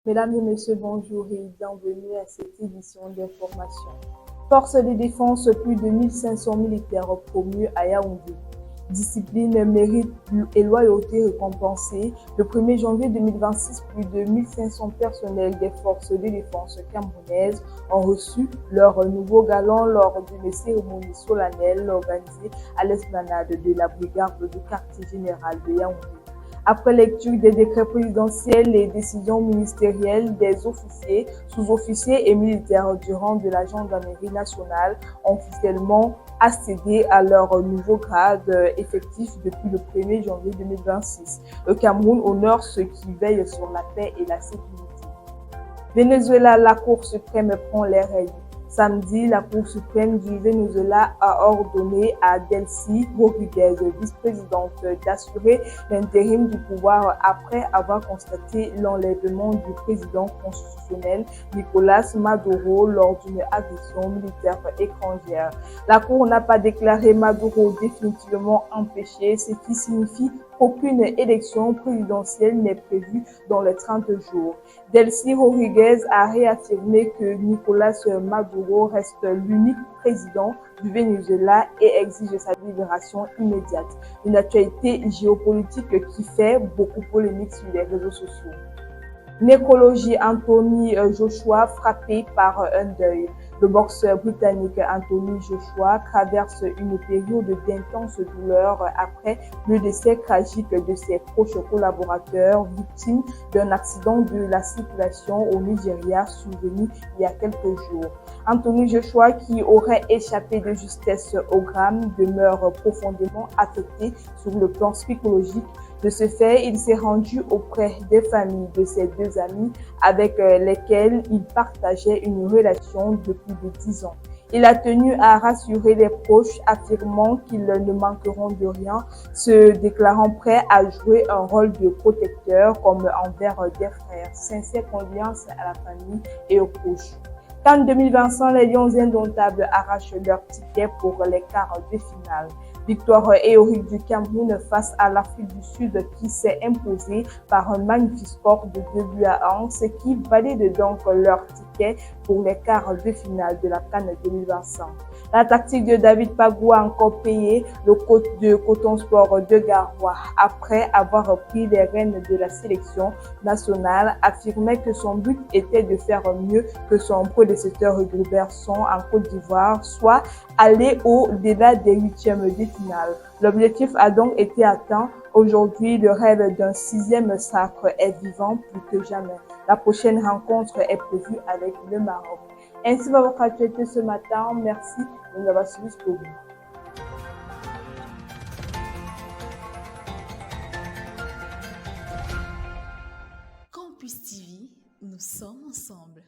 Mesdames et messieurs, bonjour et bienvenue à cette édition d'information. Forces de défense, plus de 1500 militaires promus à Yaoundé. Discipline, mérite et loyauté récompensée. Le 1er janvier 2026, plus de 1500 personnels des forces de défense camerounaises ont reçu leur nouveau galon lors d'une cérémonie solennelle organisée à l'esplanade de la brigade du quartier général de Yaoundé. Après lecture des décrets présidentiels et décisions ministérielles, des officiers, sous-officiers et militaires du rang de la gendarmerie nationale ont officiellement accédé à leur nouveau grade effectif depuis le 1er janvier 2026. Le Cameroun honore ceux qui veillent sur la paix et la sécurité. Venezuela, la Cour suprême prend les règles. Samedi, la Cour suprême du Venezuela a ordonné à Delcy Rodríguez, vice-présidente, d'assurer l'intérim du pouvoir après avoir constaté l'enlèvement du président constitutionnel Nicolás Maduro lors d'une agression militaire étrangère. La Cour n'a pas déclaré Maduro définitivement empêché, ce qui signifie qu'aucune élection présidentielle n'est prévue dans les 30 jours. Delcy Rodríguez a réaffirmé que Nicolás Maduro reste l'unique président du Venezuela et exige sa libération immédiate. Une actualité géopolitique qui fait beaucoup polémique sur les réseaux sociaux. Nécrologie, Anthony Joshua frappé par un deuil. Le boxeur britannique Anthony Joshua traverse une période d'intense douleur après le décès tragique de ses proches collaborateurs victimes d'un accident de la circulation au Nigeria survenu il y a quelques jours. Anthony Joshua, qui aurait échappé de justesse au drame, demeure profondément affecté sur le plan psychologique. De ce fait, il s'est rendu auprès des familles de ses deux amis avec lesquels il partageait une relation de plus de 10 ans. Il a tenu à rassurer les proches, affirmant qu'ils ne manqueront de rien, se déclarant prêt à jouer un rôle de protecteur comme envers des frères. Sincère condoléances à la famille et aux proches. CAN 2025, les Lions indomptables arrachent leur ticket pour les quarts de finale. Victoire héroïque du Cameroun face à l'Afrique du Sud qui s'est imposée par un magnifique score de 2-1, ce qui valide donc leur ticket pour les quarts de finale de la CAN 2025. La tactique de David Pagou a encore payé. Le coach de Coton Sport de Garoua, après avoir pris les rênes de la sélection nationale, affirmait que son but était de faire mieux que son prédécesseur Gilbertson en Côte d'Ivoire, soit aller au-delà des huitièmes de finale. L'objectif a donc été atteint. Aujourd'hui, le rêve d'un 6e sacre est vivant plus que jamais. La prochaine rencontre est prévue avec le Maroc. Ainsi va votre actualité ce matin. Merci de nous avoir suivis jusqu'au bout. Campus TV, nous sommes ensemble.